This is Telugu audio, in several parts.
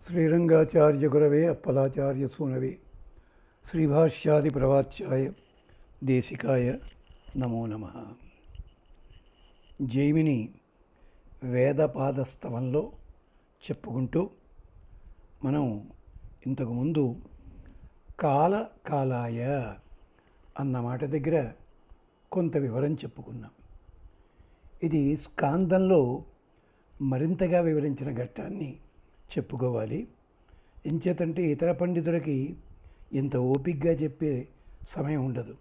శ్రీరంగాచార్యగురవే అప్పలాచార్యసూనవే శ్రీభాష్యాదిప్రవాచ్యాయ దేశికాయ నమో నమః. జైమిని వేదపాదస్తవంలో చెప్పుకుంటూ మనం ఇంతకుముందు కాలాయ అన్న మాట దగ్గర కొంత వివరం చెప్పుకున్నాం. ఇది స్కాందంలో మరింతగా వివరించిన ఘట్టాన్ని చెప్పుకోవాలి. ఎంచేతంటే ఇతర పండితులకి ఇంత ఓపికగా చెప్పే సమయం ఉండదు.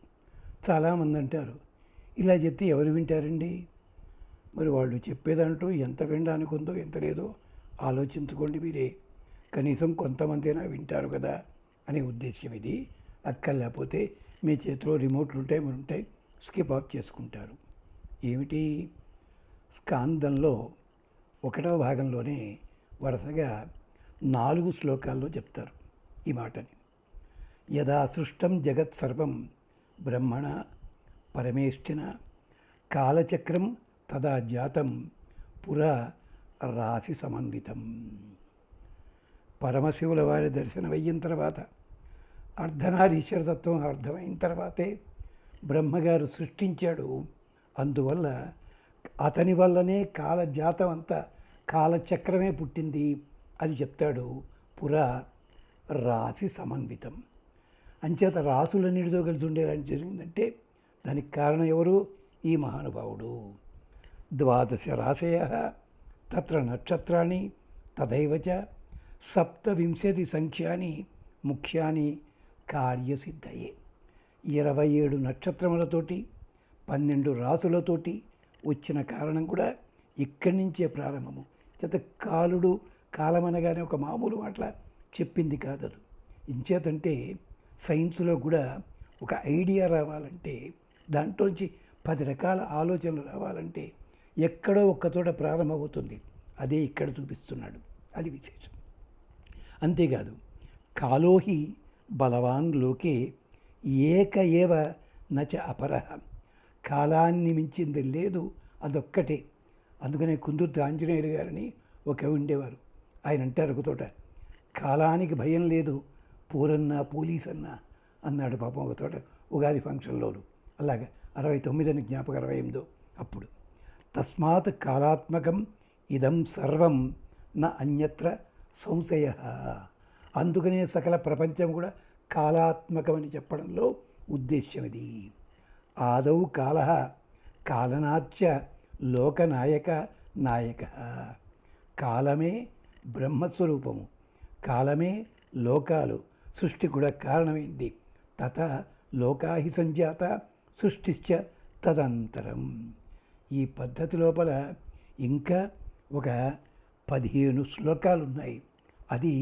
చాలామంది అంటారు, ఇలా చెప్తే ఎవరు వింటారండి, మరి వాళ్ళు చెప్పేదాంట్లో ఎంత వినడానికి ఉందో ఎంత లేదో ఆలోచించుకోండి మీరే, కనీసం కొంతమంది అయినా వింటారు కదా అనే ఉద్దేశ్యం ఇది. అక్కర్లేకపోతే మీ చేతిలో రిమోట్లు ఉంటాయి, స్కిప్ ఆఫ్ చేసుకుంటారు. ఏమిటి, స్కాందంలో 1వ భాగంలోనే వరుసగా 4 శ్లోకాల్లో చెప్తారు ఈ మాటని. యదా సృష్టం జగత్ సర్వం బ్రహ్మణ పరమేష్ఠిన కాలచక్రం తదా జాతం పురా రాశి సమన్వితం. పరమశివుల వారి దర్శనమయ్యిన తర్వాత, అర్ధనారీశ్వరతత్వం అర్థమైన తర్వాతే బ్రహ్మగారు సృష్టించాడు. అందువల్ల అతని వల్లనే కాలజాతం అంతా, కాలచక్రమే పుట్టింది అది చెప్తాడు. పురా రాశి సమన్వితం. అంచేత రాసులన్నిటితో కలిసి ఉండేలాంటి జరిగిందంటే దానికి కారణం ఎవరు? ఈ మహానుభావుడు. 12 రాశయః తత్ర నక్షత్రాణి తథైవచ 27 సంఖ్యాని ముఖ్యాని కార్యసిద్ధయే. 27 నక్షత్రములతోటి 12 రాసులతోటి వచ్చిన కారణం కూడా ఇక్కడి నుంచే ప్రారంభము. చేత కాలమనగానే ఒక మామూలు మాటల చెప్పింది కాదదు. ఇంచేతంటే సైన్స్లో కూడా ఒక ఐడియా రావాలంటే, దాంట్లోంచి 10 రకాల ఆలోచనలు రావాలంటే ఎక్కడో ఒక్కచోట ప్రారంభమవుతుంది. అదే ఇక్కడ చూపిస్తున్నాడు, అది విశేషం. అంతేకాదు, కాలోహి బలవాన్ లోకే ఏక ఏవ నచ అపరః. కాలాన్ని మించింది లేదు, అదొక్కటే. అందుకనే కుందుర్తి ఆంజనేయులు గారిని ఒక ఉండేవారు. ఆయన అంటారు ఒకతోట, కాలానికి భయం లేదు, పోరన్నా పోలీస్ అన్నా అన్నాడు పాపం ఒకతోట ఉగాది ఫంక్షన్లోను. అలాగా 69 జ్ఞాపకం, 28 అప్పుడు. తస్మాత్ కాలాత్మకం ఇదం సర్వం న అన్యత్ర సంశయ. అందుకనే సకల ప్రపంచం కూడా కాలాత్మకమని చెప్పడంలో ఉద్దేశ్యం ఇది. ఆదౌ కాల కాలనాచ్య లోకనాయక నాయక. కాలమే బ్రహ్మస్వరూపము, కాలమే లోకాలు సృష్టి కూడా కారణమైంది. తత లోకాహి సంజాత సృష్టిశ్చ తదంతరం. ఈ పద్ధతి లోపల ఇంకా ఒక 15 శ్లోకాలు ఉన్నాయి. అది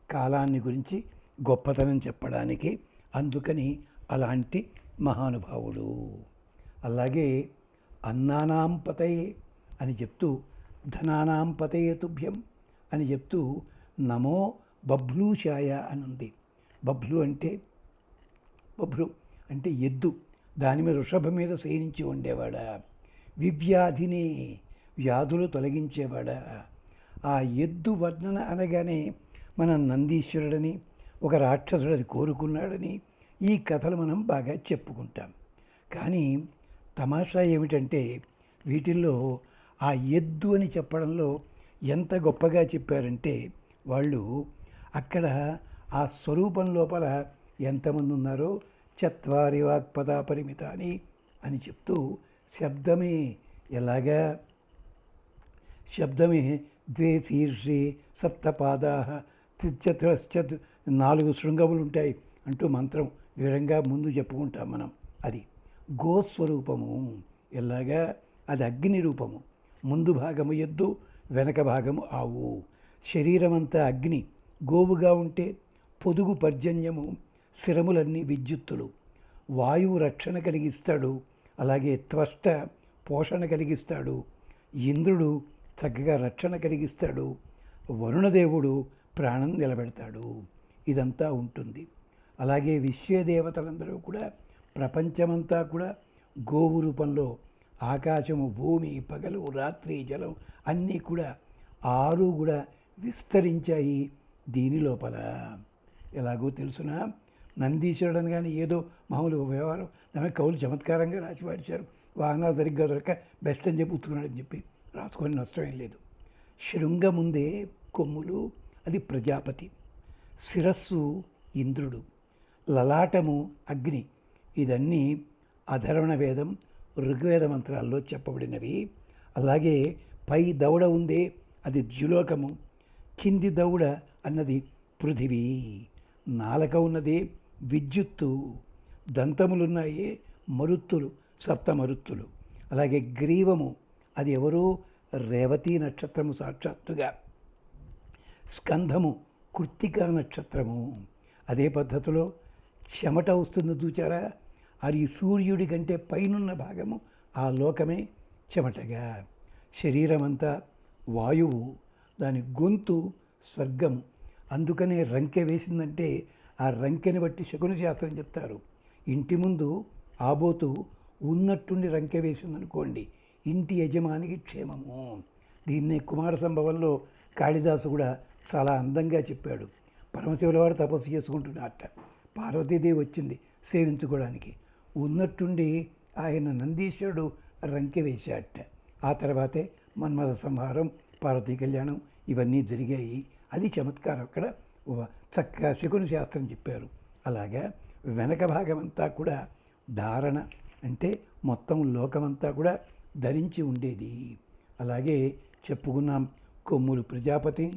కాలాన్ని గురించి గొప్పతనం చెప్పడానికి. అందుకని అలాంటి మహానుభావుడు. అలాగే అన్నానాం పతయే అని చెప్తూ, ధనానాం పతయే తుభ్యం అని చెప్తూ నమో బభ్లూషాయ అని ఉంది. బభ్లు అంటే ఎద్దు, దాని మీద వృషభం మీద శయనించి ఉండేవాడా. వివ్యాధిని, వ్యాధులు తొలగించేవాడా. ఆ ఎద్దు వర్ణన అనగానే మనం నందీశ్వరుడని, ఒక రాక్షసుడని కోరుకున్నాడని ఈ కథలు మనం బాగా చెప్పుకుంటాం. కానీ తమాషా ఏమిటంటే, వీటిల్లో ఆ ఎద్దు అని చెప్పడంలో ఎంత గొప్పగా చెప్పారంటే వాళ్ళు అక్కడ ఆ స్వరూపం లోపల ఎంతమంది ఉన్నారో, 4 వాక్పదా పరిమితాని అని చెప్తూ శబ్దమే ఎలాగా, శబ్దమే 2 శీర్షే 7 పాదా 4 శృంగములు ఉంటాయి అంటూ మంత్రం వివరంగా ముందు చెప్పుకుంటాం మనం. అది గోస్వరూపము. ఎలాగా, అది అగ్ని రూపము. ముందు భాగము ఎద్దు, వెనక భాగము ఆవు. శరీరమంతా అగ్ని. గోవుగా ఉంటే పొదుగు పర్జన్యము, శిరములన్నీ విద్యుత్తులు. వాయువు రక్షణ కలిగిస్తాడు, అలాగే త్వష్ట పోషణ కలిగిస్తాడు. ఇంద్రుడు చక్కగా రక్షణ కలిగిస్తాడు. వరుణదేవుడు ప్రాణం నిలబెడతాడు. ఇదంతా ఉంటుంది. అలాగే విశ్వదేవతలందరూ కూడా, ప్రపంచమంతా కూడా గోవు రూపంలో, ఆకాశము, భూమి, పగలు, రాత్రి, జలం అన్నీ కూడా 6 కూడా విస్తరించాయి దీని లోపల ఎలాగో తెలుసునా, నందీశ్వరుడు అని కానీ ఏదో మామూలు వ్యవహారం దానికి కవులు చమత్కారంగా రాసి పాడిచారు. వాహనాలు సరిగ్గా దొరక బెస్ట్ అని చెప్పి ఉచ్చుకున్నాడని చెప్పి రాసుకొని నష్టమేం లేదు. శృంగముందే కొమ్ములు అది ప్రజాపతి, శిరస్సు ఇంద్రుడు, లలాటము అగ్ని. ఇదన్నీ అధర్వణ వేదం ఋగ్వేద మంత్రాల్లో చెప్పబడినవి. అలాగే పై దవడ ఉందే అది ద్యులోకము, కింది దవడ అన్నది పృథివీ, నాలక ఉన్నది విద్యుత్తు, దంతములున్నాయి మరుత్తులు సప్తమరుత్తులు. అలాగే గ్రీవము అది ఎవరు రేవతీ నక్షత్రము సాక్షాత్తుగా, స్కంధము కృత్తికా నక్షత్రము. అదే పద్ధతిలో చెమట వస్తుంది చూచారా, అది సూర్యుడి కంటే పైనున్న భాగము ఆ లోకమే చెమటగా. శరీరమంతా వాయువు, దాని గొంతు స్వర్గము. అందుకనే రంకె వేసిందంటే ఆ రంకెని బట్టి శకున శాస్త్రం చెప్తారు. ఇంటి ముందు ఆబోతు ఉన్నట్టుండి రంకె వేసిందనుకోండి, ఇంటి యజమానికి క్షేమము. దీన్నే కుమార సంభవంలో కాళిదాసు కూడా చాలా అందంగా చెప్పాడు. పరమశివుల వారు తపస్సు చేసుకుంటున్నారట, పార్వతీదేవి వచ్చింది సేవించుకోవడానికి. ఉన్నట్టుండి ఆయన నందీశ్వరుడు రంకె వేశాడట. ఆ తర్వాతే మన్మథ సంహారం, పార్వతీ కళ్యాణం ఇవన్నీ జరిగాయి. అది చమత్కారం. అక్కడ చక్కగా శకున శాస్త్రం చెప్పారు. అలాగా వెనక భాగమంతా కూడా ధారణ అంటే మొత్తం లోకమంతా కూడా ధరించి ఉండేది. అలాగే చెప్పుకున్నాం, కొమ్ములు ప్రజాపతి,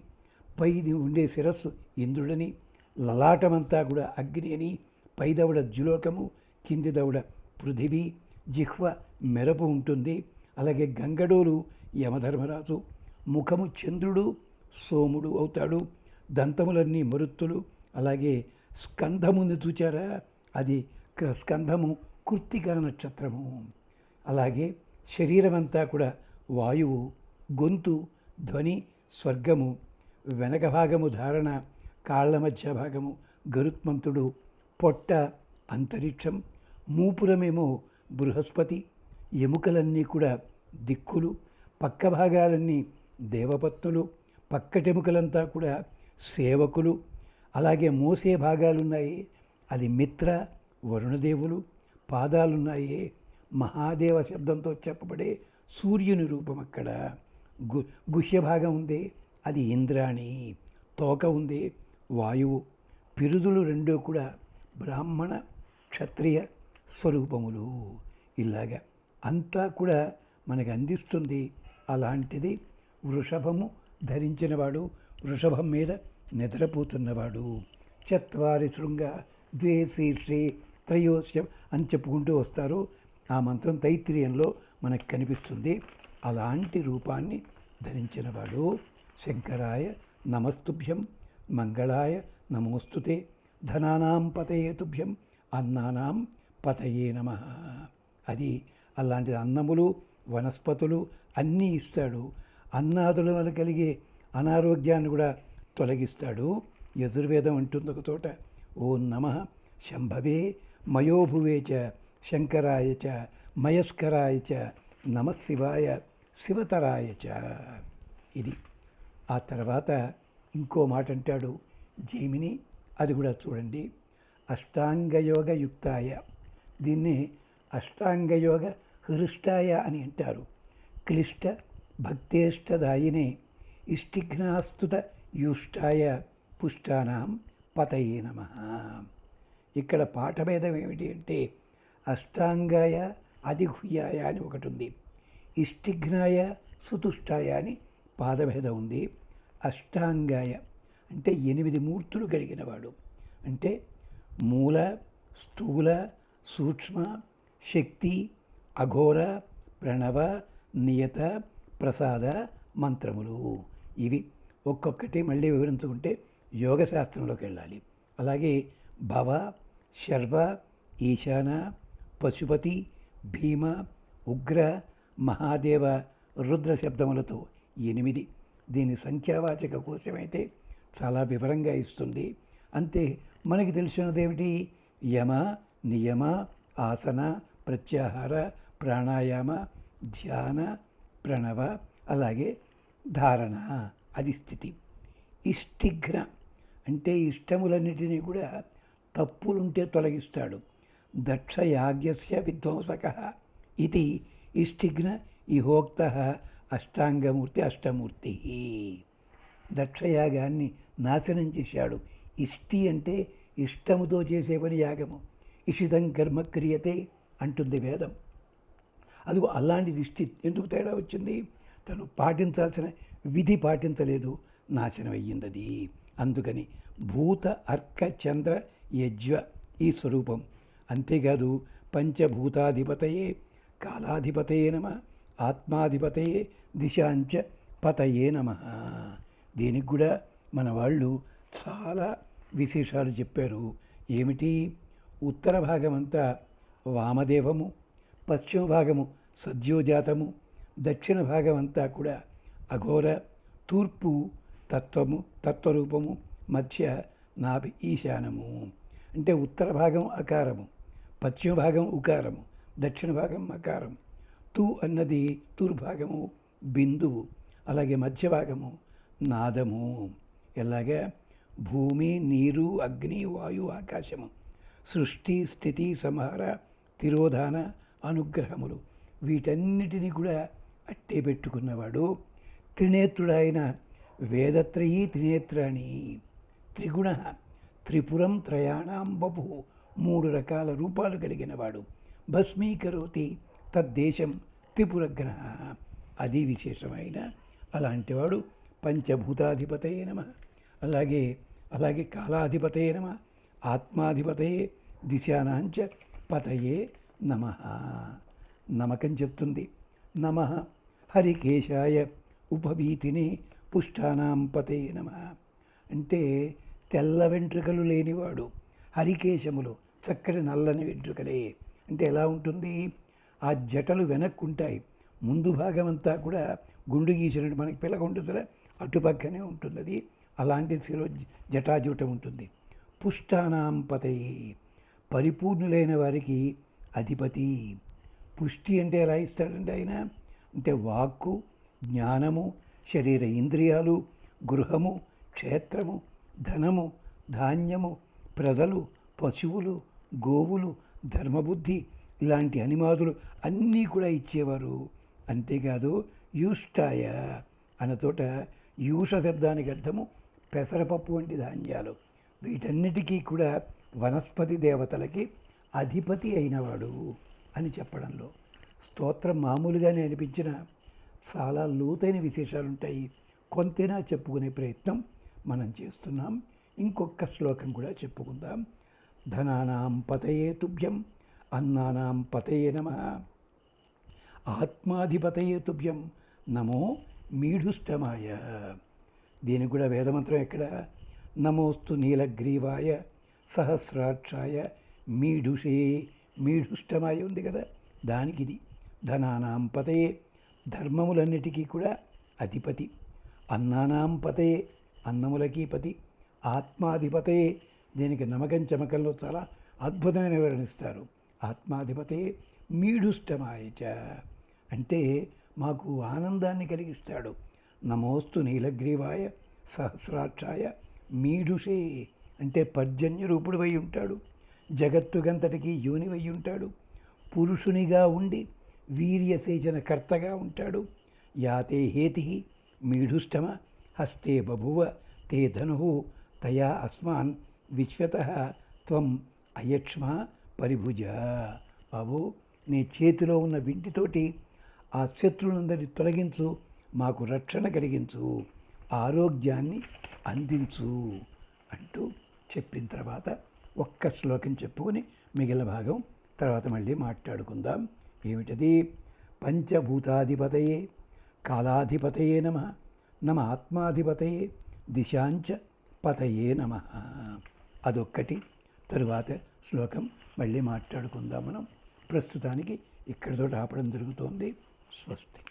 పైది ఉండే శిరస్సు ఇంద్రుడని, లలాటమంతా కూడా అగ్ని అని, పై దవడ ద్యులోకము, కింది దవడ పృథివీ, జిహ్వ మెరపు ఉంటుంది. అలాగే గంగడోలు యమధర్మరాజు, ముఖము చంద్రుడు సోముడు అవుతాడు, దంతములన్నీ మరుత్తులు. అలాగే స్కంధముంది చూచారా, అది స్కంధము కృత్తికా నక్షత్రము. అలాగే శరీరమంతా కూడా వాయువు, గొంతు ధ్వని స్వర్గము, వెనక భాగము ధారణ, కాళ్ళ మధ్య భాగము గరుత్మంతుడు, పొట్ట అంతరిక్షం, మూపురమేమో బృహస్పతి, ఎముకలన్నీ కూడా దిక్కులు, పక్క భాగాలన్నీ దేవపత్నులు, పక్కటెముకలంతా కూడా సేవకులు. అలాగే మోసే భాగాలున్నాయి, అది మిత్ర వరుణదేవులు. పాదాలున్నాయి, మహాదేవ శబ్దంతో చెప్పబడే సూర్యుని రూపం. అక్కడ గుహ్య భాగం ఉంది, అది ఇంద్రాణి. తోక ఉంది, వాయువు. పిరుదులు రెండూ కూడా బ్రాహ్మణ క్షత్రియ స్వరూపములు. ఇలాగా అంతా కూడా మనకు అందిస్తుంది. అలాంటిది వృషభము ధరించినవాడు, వృషభం మీద నిద్రపోతున్నవాడు. చత్వారి శృంగ ద్వే శీర్షే త్రయోస్యం అని చెప్పుకుంటూ వస్తారు. ఆ మంత్రం తైత్తిరీయంలో మనకు కనిపిస్తుంది. అలాంటి రూపాన్ని ధరించినవాడు. శంకరాయ నమస్తుభ్యం, మంగళాయ నమోస్తుతే, ధనానాం పతయే తుభ్యం, అన్నానాం పతయే నమః. అది అలాంటి అన్నములు వనస్పతులు అన్నీ ఇస్తాడు. అన్నాదుల వల్ల కలిగే అనారోగ్యాన్ని కూడా తొలగిస్తాడు. యజుర్వేదం అంటుంది ఒక చోట, ఓం నమః శంభవే మయోభువే చ శంకరాయ చ మయస్కరాయ చ నమశివాయ శివతరాయ చ. ఇది. ఆ తర్వాత ఇంకో మాట అంటాడు జైమిని, అది కూడా చూడండి. అష్టాంగయోగ యుక్తాయ, దీన్ని అష్టాంగయోగ హృష్టాయ అని అంటారు. క్లిష్ట భక్తేష్టదాయినే ఇష్టిఘ్నాస్తుత యూష్టాయ పుష్టానాం పతయే నమః. ఇక్కడ పాఠభేదం ఏమిటి అంటే, అష్టాంగాయ అధిగుహ్యాయ అని ఒకటి ఉంది, ఇష్టిఘ్నాయ సుతుష్టాయ అని పాదభేదం ఉంది. అష్టాంగాయ అంటే 8 మూర్తులు కలిగినవాడు. అంటే మూల, స్థూల, సూక్ష్మ, శక్తి, అఘోర, ప్రణవ, నియత, ప్రసాద మంత్రములు. ఇవి ఒక్కొక్కటి మళ్ళీ వివరించుకుంటే యోగశాస్త్రంలోకి వెళ్ళాలి. అలాగే భవ, శర్వ, ఈశాన, పశుపతి, భీమ, ఉగ్ర, మహాదేవ, రుద్ర శబ్దములతో 8. దీని సంఖ్యావాచక కోశమైతే చాలా వివరంగా ఇస్తుంది. అంతే. మనకి తెలిసినదేమిటి? యమ, నియమ, ఆసన, ప్రత్యాహార, ప్రాణాయామ, ధ్యాన, ప్రణవ, అలాగే ధారణ, అది స్థితి. ఇష్టిఘ్న అంటే ఇష్టములన్నిటినీ కూడా తప్పులుంటే తొలగిస్తాడు. దక్షయాజ్ఞస్య విధ్వంసక ఇది ఇష్టిఘ్న ఇహోక్త అష్టాంగమూర్తి అష్టమూర్తి. దక్షయాగాన్ని నాశనం చేశాడు. ఇష్టి అంటే ఇష్టముతో చేసే పని యాగము. ఇషితం కర్మ క్రియతే అంటుంది వేదం. అదిగో అలాంటిది ఇష్టి. ఎందుకు తేడా వచ్చింది? తను పాటించాల్సిన విధి పాటించలేదు, నాశనం అయ్యింది అది. అందుకని భూత అర్క చంద్ర యజ్వ ఈ స్వరూపం. అంతేకాదు పంచభూతాధిపతయే కాలాధిపతయే నమ, ఆత్మాధిపతయే దిశాంచ పతయే నమ. దీనికి కూడా మన వాళ్ళు చాలా విశేషాలు చెప్పారు. ఏమిటి? ఉత్తర భాగమంతా వామదేవము, పశ్చిమ భాగము సద్యోజాతము, దక్షిణ భాగం అంతా కూడా అఘోర, తూర్పు తత్వరూపము, మధ్య నాభి ఈశానము. అంటే ఉత్తర భాగం అకారము, పశ్చిమ భాగం ఉకారము, దక్షిణ భాగం మకారము. తూ అన్నది తూర్భాగము బిందువు, అలాగే మధ్య భాగము నాదము. ఎలాగా? భూమి, నీరు, అగ్ని, వాయు, ఆకాశము సృష్టి, స్థితి, సంహార, తిరోధాన, అనుగ్రహములు వీటన్నిటినీ కూడా అట్టే పెట్టుకున్నవాడు. త్రినేత్రుడైన వేదత్రయీ త్రినేత్రాణి, త్రిగుణ, త్రిపురం త్రయాణం బభు, 3 రకాల రూపాలు కలిగినవాడు. భస్మీకరోతి తద్దేశం త్రిపురగ్న, అది విశేషమైన అలాంటివాడు. పంచభూతాధిపతయే నమ, అలాగే కాలాధిపతయే నమ, ఆత్మాధిపతయే దిశానాంచ పతయే నమ. నమకం చెప్తుంది. నమ హరికేశాయ ఉపవీతిని పుష్టానాం పతయే నమ. అంటే తెల్ల వెంట్రుకలు లేనివాడు, హరికేశములు చక్కటి నల్లని వెంట్రుకలే. అంటే ఎలా ఉంటుంది? ఆ జటలు వెనక్కుంటాయి, ముందు భాగం అంతా కూడా గుండు గీసినట్టు మనకి పిల్లక ఉంటుంది సరే, అటుపక్కనే ఉంటుంది అది. అలాంటి శిలో జటాజూటం ఉంటుంది. పుష్టానాం పతయే, పరిపూర్ణులైన వారికి అధిపతి. పుష్టి అంటే ఎలా ఇస్తాడంటే ఆయన? అంటే వాక్కు, జ్ఞానము, శరీర ఇంద్రియాలు, గృహము, క్షేత్రము, ధనము, ధాన్యము, ప్రజలు, పశువులు, గోవులు, ధర్మబుద్ధి ఇలాంటి అనిమాదులు అన్నీ కూడా ఇచ్చేవారు. అంతేకాదు యూష్టాయ అన్నతోట యూష శబ్దానికి అర్థము పెసరపప్పు వంటి ధాన్యాలు. వీటన్నిటికీ కూడా వనస్పతి దేవతలకి అధిపతి అయినవాడు అని చెప్పడంలో స్తోత్రం మామూలుగానే అనిపించిన చాలా లోతైన విశేషాలు ఉంటాయి. కొంతైనా చెప్పుకునే ప్రయత్నం మనం చేస్తున్నాం. ఇంకొక శ్లోకం కూడా చెప్పుకుందాం. ధనానాం పతయే తుభ్యం, అన్నానాం పతయే నమః, ఆత్మాధిపతయే తుభ్యం నమో మీఢుష్టమాయ. దీనికి కూడా వేదమంత్రం ఎక్కడ? నమోస్తు నీలగ్రీవాయ సహస్రాక్షాయ మీఢుషే. మీఢుష్టమాయ ఉంది కదా, దానికి ఇది. ధనానాం పతయే, ధర్మములన్నిటికీ కూడా అధిపతి. అన్నానాం పతయే, అన్నములకి పతి. ఆత్మాధిపతయే, దీనికి నమకం చమకంలో చాలా అద్భుతమైన వివరణిస్తారు. ఆత్మాధిపతయే మీఢుష్టమాయచ, అంటే మాకు ఆనందాన్ని కలిగిస్తాడు. నమోస్తు నీలగ్రీవాయ సహస్రాక్షాయ మీఢుషే, అంటే పర్జన్య రూపుడువై ఉంటాడు. జగత్తుగంతటికి యోనివై ఉంటాడు. పురుషునిగా ఉండి వీర్యసేచన కర్తగా ఉంటాడు. యాతే హేతి మీఢుష్టమ హస్తే బభువ తే ధను తయా అస్మాన్ విశ్వత త్వం అయక్ష్మ పరిభుజ. బాబు, నీ చేతిలో ఉన్న వింటితోటి ఆ శత్రువులందరినీ తొలగించు, మాకు రక్షణ కలిగించు, ఆరోగ్యాన్ని అందించు అంటూ చెప్పిన తర్వాత ఒక్క శ్లోకం చెప్పుకొని మిగిలిన భాగం తర్వాత మళ్ళీ మాట్లాడుకుందాం. ఏమిటది? పంచభూతాధిపతయే కాలాధిపతయే నమ, నమ ఆత్మాధిపతయే దిశాంచ పతయే నమ. అదొక్కటి. తరువాత శ్లోకం మళ్ళీ మాట్లాడుకుందాం మనం. ప్రస్తుతానికి ఇక్కడితో ఆపడం జరుగుతోంది. స్వస్తి.